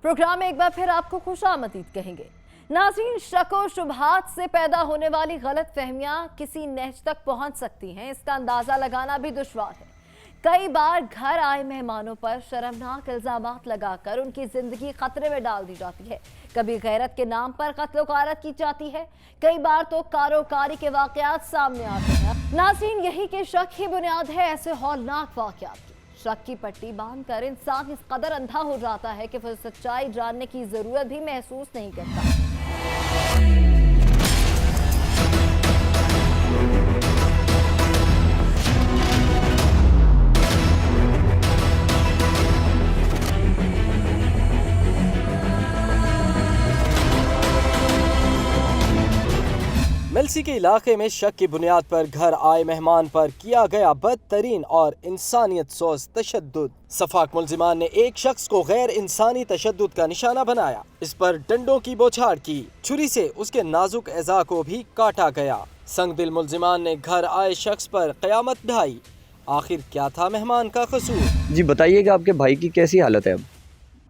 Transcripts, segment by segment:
Programme में एक बार फिर आपको खुशामदीद कहेंगे। नाज़रीन, शक और शुबहात से पैदा होने वाली गलत फहमियां किसी नहज तक पहुंच सकती हैं, इसका अंदाजा लगाना भी दुश्वार है। कई बार घर आए मेहमानों पर शर्मनाक इल्जामात लगाकर उनकी जिंदगी खतरे में डाल दी जाती है। कभी गैरत के नाम पर कत्ल गारत की जाती है, कई बार तो कारोकारी के वाकयात सामने आते हैं। नाज़रीन, यही के शक ही बुनियाद है ऐसे हौलनाक वाकयात की। शक की पट्टी बांधकर इंसान इस कदर अंधा हो जाता है कि फिर सच्चाई जानने की जरूरत भी महसूस नहीं करता। मेल्सी के इलाके में शक की बुनियाद पर घर आए मेहमान पर किया गया बदतरीन और इंसानियत सोज तशद्दुद। सफाक मुल्जिमान ने एक शख्स को गैर इंसानी तशद्दुद का निशाना बनाया, इस पर डंडों की बौछार की, छुरी से उसके नाजुक एज़ा को भी काटा गया। संगदिल मुल्जिमान ने घर आए शख्स पर क़यामत ढाई। आखिर क्या था मेहमान का कसूर? जी बताइएगा, आपके भाई की कैसी हालत है अब?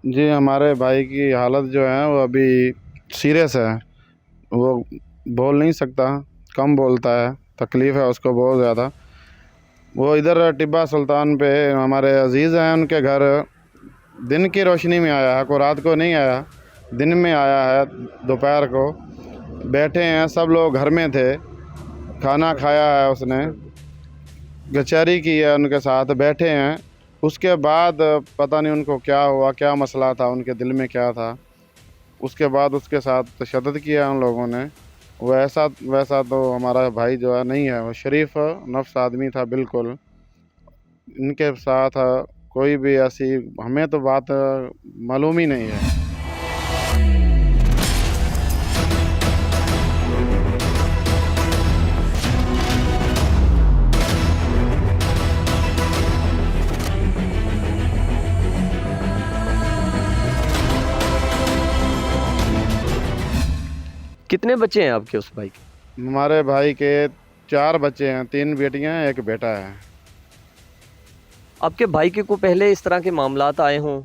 जी, हमारे भाई की हालत जो है वो अभी सीरियस है। वो बोल नहीं सकता, कम बोलता है, तकलीफ़ है उसको बहुत ज़्यादा। वो इधर टिब्बा सुल्तान पे हमारे अजीज़ हैं, उनके घर दिन की रोशनी में आया है, को रात को नहीं आया, दिन में आया है। दोपहर को बैठे हैं, सब लोग घर में थे, खाना खाया है उसने, कचहरी की है, उनके साथ बैठे हैं। उसके बाद पता नहीं उनको क्या हुआ, क्या मसला था, उनके दिल में क्या था। उसके बाद उसके साथ तशद्दुद किया उन लोगों ने। वैसा तो हमारा भाई जो है नहीं है, वो शरीफ नफ्स आदमी था बिल्कुल। इनके साथ कोई भी ऐसी हमें तो बात मालूम ही नहीं है। कितने बच्चे हैं आपके उस भाई के? हमारे भाई के 4 बच्चे हैं, 3 बेटियां हैं, 1 बेटा है। आपके भाई के को पहले इस तरह के मामलात आए हों?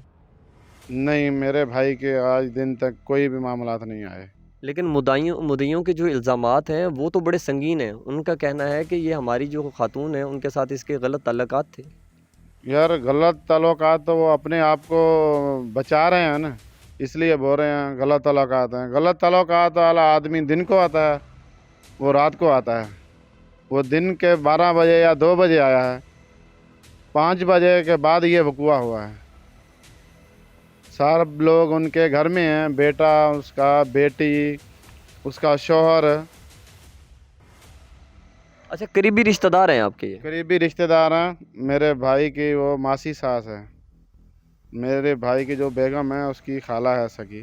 नहीं, मेरे भाई के आज दिन तक कोई भी मामलात नहीं आए। लेकिन मुद्दइयों के जो इल्ज़ामात हैं वो तो बड़े संगीन हैं। उनका कहना है कि ये हमारी जो खातून है उनके साथ इसके गलत ताल्लुकात थे। यार, गलत ताल्लुकात तो वो अपने आप को बचा रहे हैं ना, इसलिए बोल रहे हैं गलत ताल्लुकात हैं। गलत ताल्लुकात वाला आदमी दिन को आता है, वो रात को आता है। वो दिन के 12 बजे या 2 बजे आया है, 5 बजे के बाद ये वक़ुआ हुआ है। सब लोग उनके घर में हैं, बेटा उसका, बेटी उसका, शौहर। अच्छा, करीबी रिश्तेदार हैं आपके ये? करीबी रिश्तेदार हैं। मेरे भाई की वो मासी सास है। मेरे भाई की जो बेगम है उसकी खाला है सगी।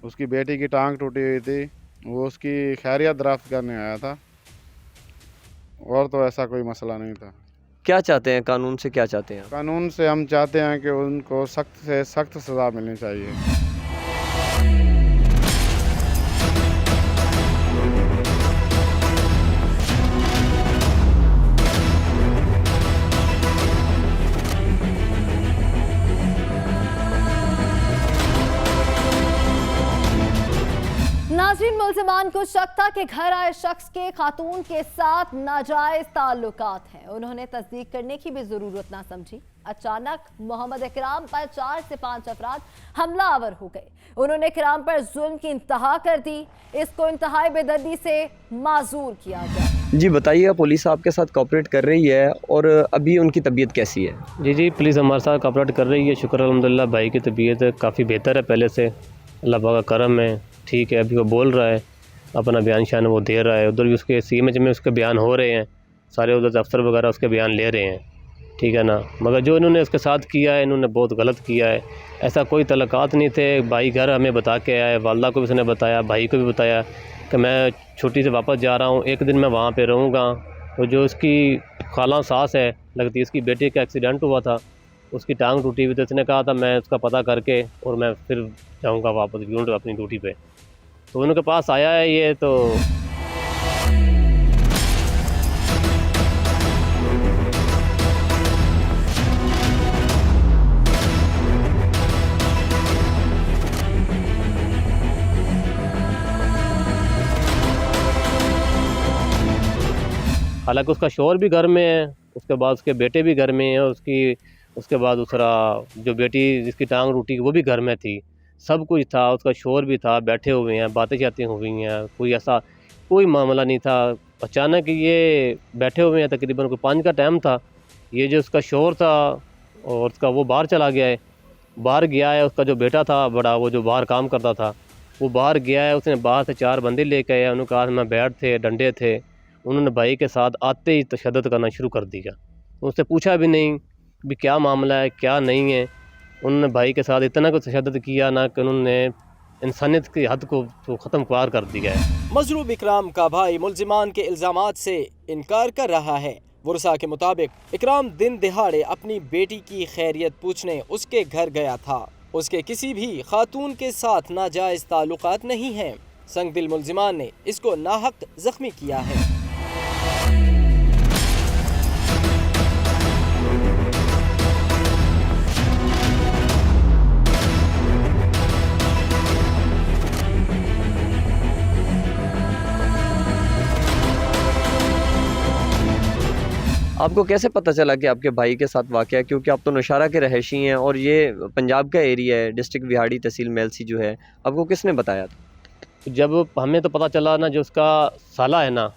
उसकी बेटी की टांग टूटी हुई थी, वो उसकी खैरियत दराफ्त करने आया था, और तो ऐसा कोई मसला नहीं था। क्या चाहते हैं, कानून से क्या चाहते हैं? कानून से हम चाहते हैं कि उनको सख्त से सख्त सज़ा मिलनी चाहिए। नाज़रीन, मुल्ज़िमान को शक था कि घर आए शख्स के खातून के साथ नाजायज ताल्लुकात हैं। उन्होंने तस्दीक करने की भी जरूरत ना समझी। अचानक मोहम्मद इकराम पर 4 से 5 अफराद हमलावर हो गए। उन्होंने इकराम पर जुल्म की इंतहा कर दी। इसको इंतहाई बेदर्दी से माजूर किया गया। जी बताइएगा, पुलिस आपके साथ कोऑपरेट कर रही है और अभी उनकी तबीयत कैसी है? जी, पुलिस हमारे साथ कोऑपरेट कर रही है। शुक्र अल्हम्दुलिल्लाह, भाई की तबीयत काफ़ी बेहतर है पहले से, अल्लाह पाक का करम है। ठीक है, अभी वो बोल रहा है, अपना बयान शान वो दे रहा है। उधर भी उसके सीएमएच में उसके बयान हो रहे हैं, सारे उधर अफसर वगैरह उसके बयान ले रहे हैं, ठीक है ना। मगर जो इन्होंने उसके साथ किया है, इन्होंने बहुत गलत किया है। ऐसा कोई तल्लुकात नहीं थे। भाई घर हमें बता के आया है, वालदा को भी उसने बताया, भाई को भी बताया कि मैं छुट्टी से वापस जा रहा हूँ, एक दिन मैं वहाँ पर रहूँगा। तो जो उसकी खाला सास है लगती है, उसकी बेटी का एक्सीडेंट हुआ था, उसकी टांग टूटी हुई, तो इसने कहा था मैं उसका पता करके और मैं फिर जाऊँगा वापस अपनी ड्यूटी पे। तो उनके पास आया है ये। तो हालांकि उसका शौहर भी घर में है, उसके बाद उसके बेटे भी घर में हैं, उसके बाद दूसरा जो बेटी जिसकी टांग टूटी वो भी घर में थी, सब कुछ था, उसका शौहर भी था, बैठे हुए हैं, बातें चातें हुई हैं, कोई ऐसा कोई मामला नहीं था। अचानक ये बैठे हुए हैं, तकरीबन कोई 5 का टाइम था, ये जो उसका शौहर था और उसका वो बाहर चला गया है, बाहर गया है, उसका जो बेटा था बड़ा, वो जो बाहर काम करता था, वो बाहर गया है, उसने बाहर से 4 बंदे लेके आया, उन्होंने कहा मैं बैट थे, डंडे थे, उन्होंने भाई के साथ आते ही तशद्दुद करना शुरू कर दिया। उससे पूछा भी नहीं भी क्या मामला है क्या नहीं है, उन्होंने भाई के साथ इतना कुछ तशद्दुद किया ना कि उन्होंने इंसानियत की हद को तो ख़त्म पार कर दिया है। मजरूब इकराम का भाई मुल्जिमान के इल्ज़ामात से इनकार कर रहा है। वुरसा के मुताबिक इकराम दिन दिहाड़े अपनी बेटी की खैरियत पूछने उसके घर गया था। उसके किसी भी खातून के साथ नाजायज़ ताल्लुकात नहीं हैं। संगदिल मुल्जिमान ने इसको नाहक जख्मी किया है। आपको कैसे पता चला कि आपके भाई के साथ वाक़या है, क्योंकि आप तो नौशहरा के रहायशी हैं और ये पंजाब का एरिया है, डिस्ट्रिक्ट बिहाड़ी तहसील मेलसी जो है, आपको किसने बताया था? जब हमें तो पता चला ना, जो उसका साला है ना,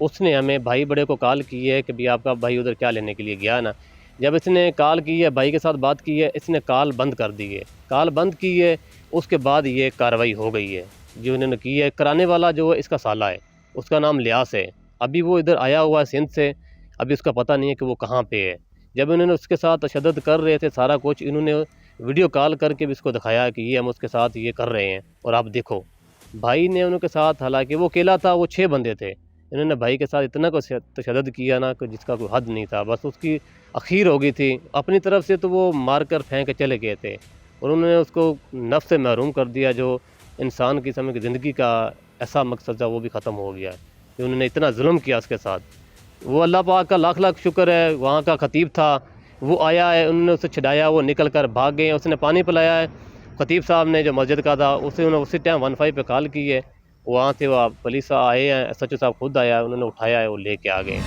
उसने हमें भाई बड़े को कॉल की है कि भाई आपका भाई उधर क्या लेने के लिए गया ना। जब इसने कॉल की है, भाई के साथ बात की है, इसने कॉल बंद कर दी है। कॉल बंद की है, उसके बाद ये कार्रवाई हो गई है जो इन्होंने की है। कराने वाला जो है इसका साला है, उसका नाम लियास है। अभी वो इधर आया हुआ है सिंध से, अभी उसका पता नहीं है कि वो कहाँ पे है। जब इन्होंने उसके साथ तशद्दुद कर रहे थे सारा कुछ, इन्होंने वीडियो कॉल करके भी इसको दिखाया कि ये हम उसके साथ ये कर रहे हैं और आप देखो। भाई ने उनके साथ, हालांकि वो अकेला था, वो 6 बंदे थे, इन्होंने भाई के साथ इतना कुछ तशद्दुद किया ना कि जिसका कोई हद नहीं था। बस उसकी अखीर हो गई थी। अपनी तरफ से तो वो मार कर फेंक के चले गए थे और उन्होंने उसको नफ्स से महरूम कर दिया। जो इंसान की समय की ज़िंदगी का ऐसा मकसद था वो भी ख़त्म हो गया कि उन्होंने इतना जुल्म किया उसके साथ। वो अल्लाह पाक का लाख लाख शुक्र है, वहाँ का ख़तीब था, वो आया है, उन्होंने उसे छुड़ाया, वो निकल कर भाग गए। उसने पानी पिलाया है ख़तीब साहब ने जो मस्जिद का था, उन्होंने उसी टाइम 15 पे कॉल की है। वहाँ से वो पुलिस आए हैं, SHO साहब खुद आया है, उन्होंने उठाया है, वो लेके आ गए।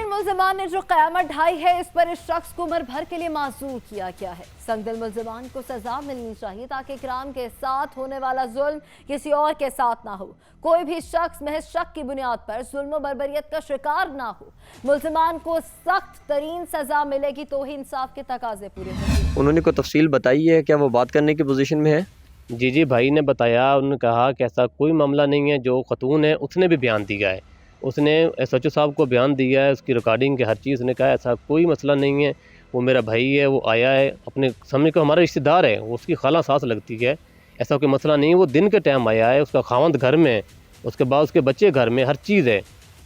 मुल्जिमान ने जो क़यामत ढाई है, इस पर इस शख्स को उम्र भर के लिए माजूर किया गया है। संगदिल मुल्जिमान को सजा मिलनी चाहिए ताकि इकराम के साथ होने वाला जुल्म किसी और के साथ ना हो। कोई भी शख्स महज शक की बुनियाद पर जुल्म और बर्बरियत का शिकार ना हो। मुल्जिमान को सख्त तरीन सजा मिलेगी तो ही इंसाफ के तकाजे पूरे होंगे। उन्होंने कोई तफसील बताई है? क्या वो बात करने की पोजीशन में है? जी भाई ने बताया, उन्होंने कहा कि ऐसा कोई मामला नहीं है। जो खतून है उसने भी बयान दिया है, उसने SHO साहब को बयान दिया है, उसकी रिकॉर्डिंग के हर चीज़ ने कहा ऐसा कोई मसला नहीं है। वो मेरा भाई है, वो आया है अपने समझ को, हमारा रिश्तेदार है, वो उसकी खाला सास लगती है, ऐसा कोई मसला नहीं है। वो दिन के टाइम आया है, उसका खावंद घर में, उसके बाद उसके बच्चे घर में, हर चीज़ है,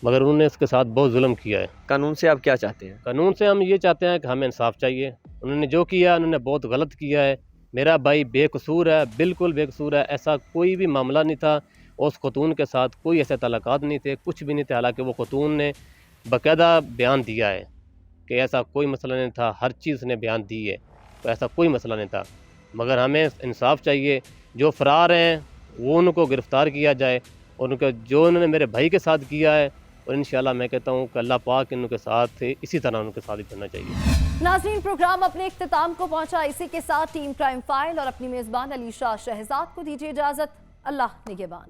मगर उन्होंने उसके साथ बहुत जुल्म किया है। कानून से आप क्या चाहते हैं? कानून से हम ये चाहते हैं कि हमें इंसाफ चाहिए। उन्होंने जो किया उन्होंने बहुत गलत किया है। मेरा भाई बेकसूर है, बिल्कुल बेकसूर है। ऐसा कोई भी मामला नहीं था, उस खतून के साथ कोई ऐसे तलाक़ात नहीं थे, कुछ भी नहीं थे। हालांकि वो खतून ने बाकायदा बयान दिया है कि ऐसा कोई मसला नहीं था, हर चीज़ ने बयान दी है, तो ऐसा कोई मसला नहीं था। मगर हमें इंसाफ चाहिए। जो फ़रार हैं वो उनको गिरफ़्तार किया जाए और उनके जो उन्होंने मेरे भाई के साथ किया है, और इंशाल्लाह मैं कहता हूँ कि अल्लाह पाक इनके साथ इसी तरह उनके साथ ही करना चाहिए। नाज़रीन, प्रोग्राम अपने इख्तिताम को पहुँचा। इसी के साथ टीम क्राइम फाइल और अपनी मेज़बान अलीशा शहजाद को दीजिए इजाज़त। अल्लाह निगहबान।